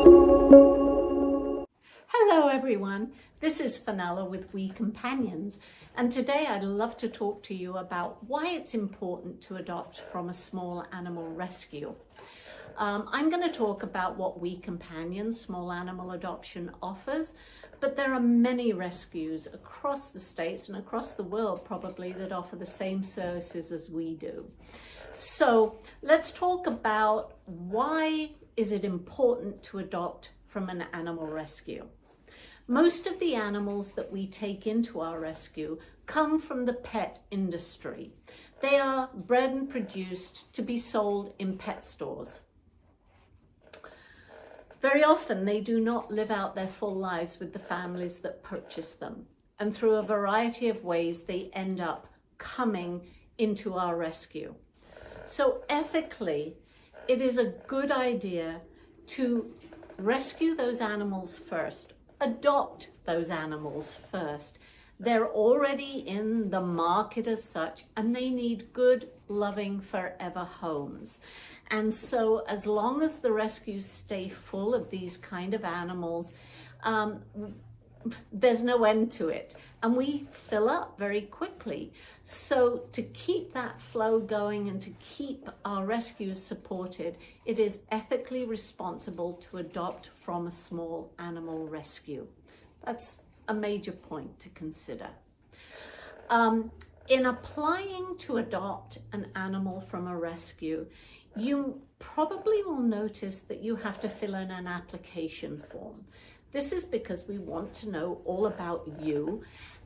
Hello everyone, this is Fenella with We Companions, and today I'd love to talk to you about why it's important to adopt from a small animal rescue. I'm going to talk about what We Companions small animal adoption offers, but there are many rescues across the states and across the world probably that offer the same services as we do. So let's talk about why is it important to adopt from an animal rescue. Most of the animals that we take into our rescue come from the pet industry. They are bred and produced to be sold in pet stores. Very often they do not live out their full lives with the families that purchase them. And through a variety of ways, they end up coming into our rescue. So ethically, it is a good idea to rescue those animals first. Adopt those animals first. They're already in the market as such, and they need good, loving, forever homes. And so as long as the rescues stay full of these kind of animals, there's no end to it. And we fill up very quickly. So to keep that flow going and to keep our rescues supported, it is ethically responsible to adopt from a small animal rescue. That's a major point to consider. In applying to adopt an animal from a rescue, you probably will notice that you have to fill in an application form. This is because we want to know all about you,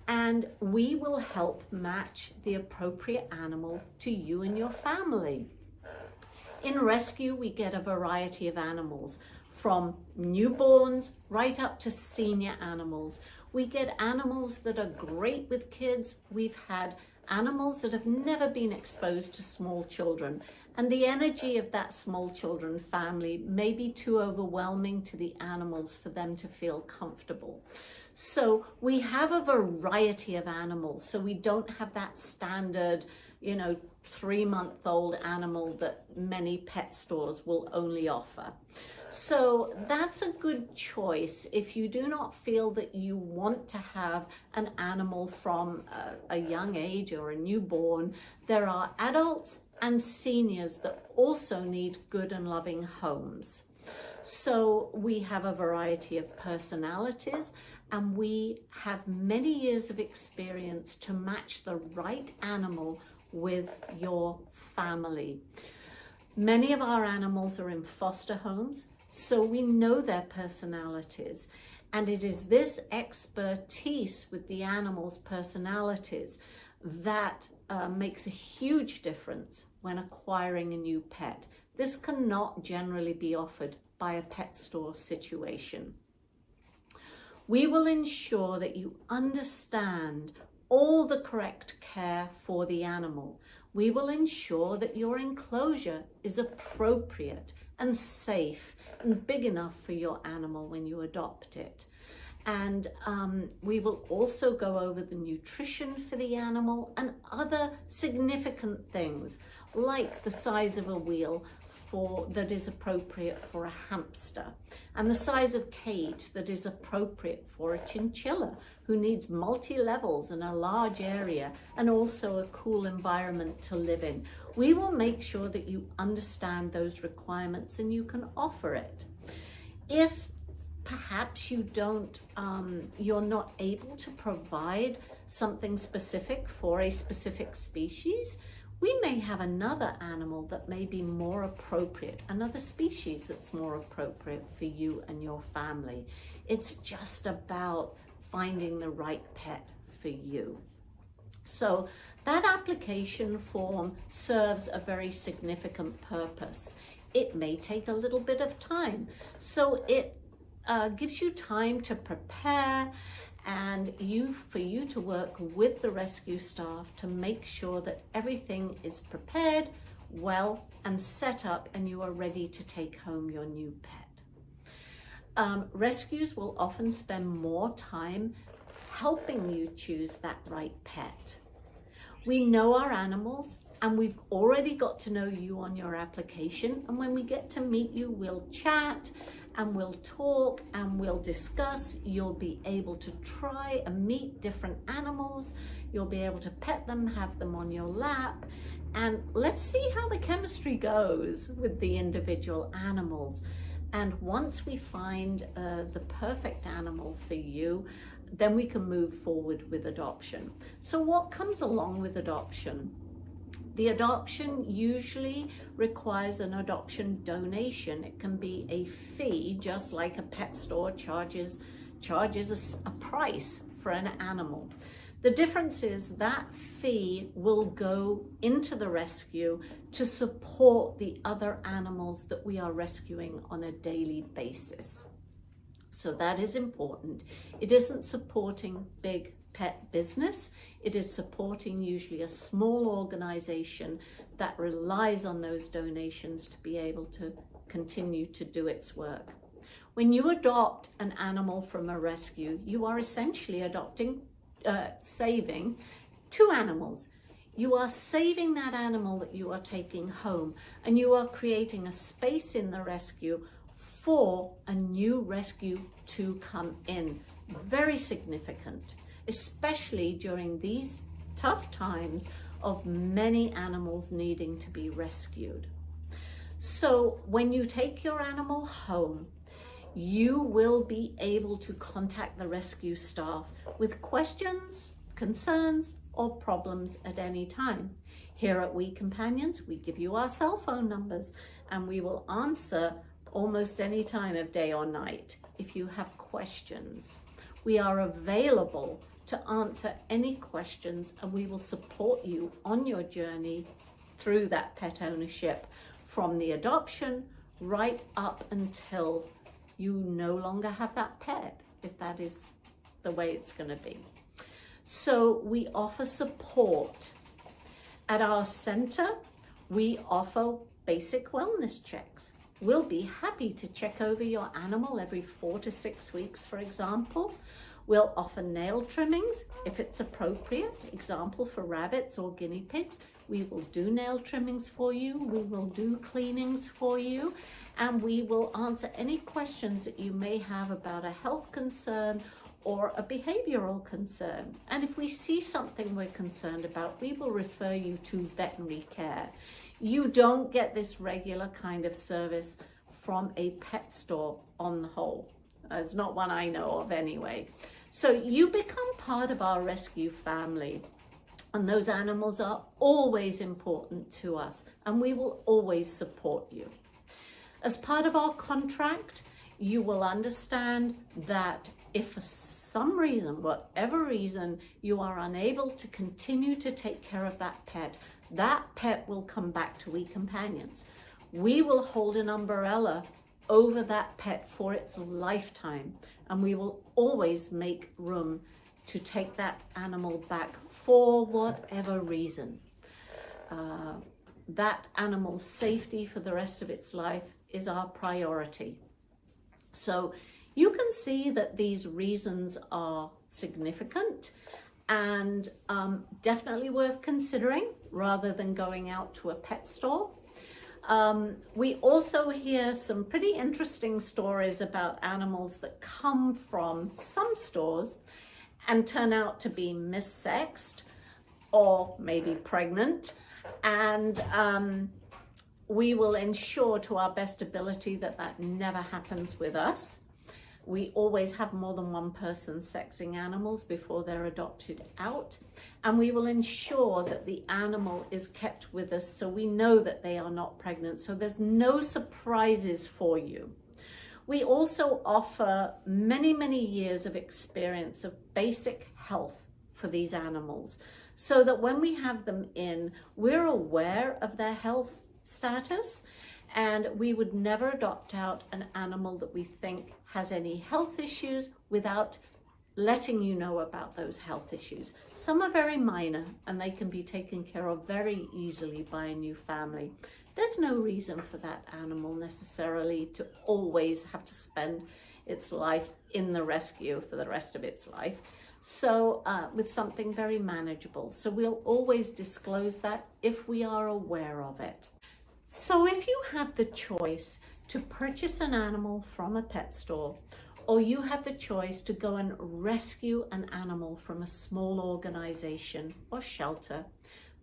and we will help match the appropriate animal to you and your family. In rescue, we get a variety of animals, from newborns right up to senior animals. We get animals that are great with kids. We've had animals that have never been exposed to small children, and the energy of that small children family may be too overwhelming to the animals for them to feel comfortable. So we have a variety of animals, so we don't have that standard, 3-month-old animal that many pet stores will only offer. So that's a good choice if you do not feel that you want to have an animal from a young age or a newborn. There are adults and seniors that also need good and loving homes. So we have a variety of personalities, and we have many years of experience to match the right animal with your family. Many of our animals are in foster homes, so we know their personalities. And it is this expertise with the animals' personalities that makes a huge difference when acquiring a new pet. This cannot generally be offered by a pet store situation. We will ensure that you understand all the correct care for the animal. We will ensure that your enclosure is appropriate and safe and big enough for your animal when you adopt it. And we will also go over the nutrition for the animal and other significant things, like the size of a wheel that is appropriate for a hamster, and the size of cage that is appropriate for a chinchilla who needs multi-levels and a large area and also a cool environment to live in. We will make sure that you understand those requirements and you can offer it. If perhaps you're not able to provide something specific for a specific species, we may have another animal that may be more appropriate, another species that's more appropriate for you and your family. It's just about finding the right pet for you. So that application form serves a very significant purpose. It may take a little bit of time, so it gives you time to prepare and for you to work with the rescue staff to make sure that everything is prepared well and set up and you are ready to take home your new pet. Rescues will often spend more time helping you choose that right pet. We know our animals and we've already got to know you on your application. And when we get to meet you, we'll chat and we'll talk and we'll discuss. You'll be able to try and meet different animals. You'll be able to pet them, have them on your lap, and let's see how the chemistry goes with the individual animals. And once we find the perfect animal for you, then we can move forward with adoption. So what comes along with adoption? The adoption usually requires an adoption donation. It can be a fee, just like a pet store charges a price for an animal. The difference is that fee will go into the rescue to support the other animals that we are rescuing on a daily basis. So that is important. It isn't supporting big pet business. It is supporting usually a small organization that relies on those donations to be able to continue to do its work. When you adopt an animal from a rescue, you are essentially saving two animals. You are saving that animal that you are taking home, and you are creating a space in the rescue for a new rescue to come in. Very significant, especially during these tough times of many animals needing to be rescued. So when you take your animal home, you will be able to contact the rescue staff with questions, concerns, or problems at any time. Here at We Companions, we give you our cell phone numbers, and we will answer almost any time of day or night if you have questions. We are available to answer any questions, and we will support you on your journey through that pet ownership, from the adoption right up until you no longer have that pet, if that is the way it's going to be. So we offer support. At our center, we offer basic wellness checks. We'll be happy to check over your animal every 4 to 6 weeks, for example. We'll offer nail trimmings if it's appropriate. Example, for rabbits or guinea pigs, we will do nail trimmings for you. We will do cleanings for you, and we will answer any questions that you may have about a health concern or a behavioral concern. And if we see something we're concerned about, we will refer you to veterinary care. You don't get this regular kind of service from a pet store on the whole. It's not one I know of anyway. So you become part of our rescue family, and those animals are always important to us, and we will always support you. As part of our contract, you will understand that if for some reason, whatever reason, you are unable to continue to take care of that pet will come back to We Companions. We will hold an umbrella over that pet for its lifetime, and we will always make room to take that animal back for whatever reason. That animal's safety for the rest of its life is our priority. So you can see that these reasons are significant and definitely worth considering rather than going out to a pet store. We also hear some pretty interesting stories about animals that come from some stores and turn out to be missexed or maybe pregnant. And we will ensure to our best ability that that never happens with us. We always have more than one person sexing animals before they're adopted out. And we will ensure that the animal is kept with us so we know that they are not pregnant. So there's no surprises for you. We also offer many, many years of experience of basic health for these animals, so that when we have them in, we're aware of their health status, and we would never adopt out an animal that we think has any health issues without letting you know about those health issues. Some are very minor and they can be taken care of very easily by a new family. There's no reason for that animal necessarily to always have to spend its life in the rescue for the rest of its life. So with something very manageable. So we'll always disclose that if we are aware of it. So if you have the choice to purchase an animal from a pet store, or you have the choice to go and rescue an animal from a small organization or shelter,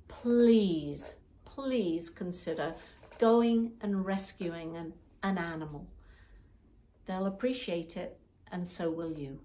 please consider going and rescuing an animal. They'll appreciate it, and so will you.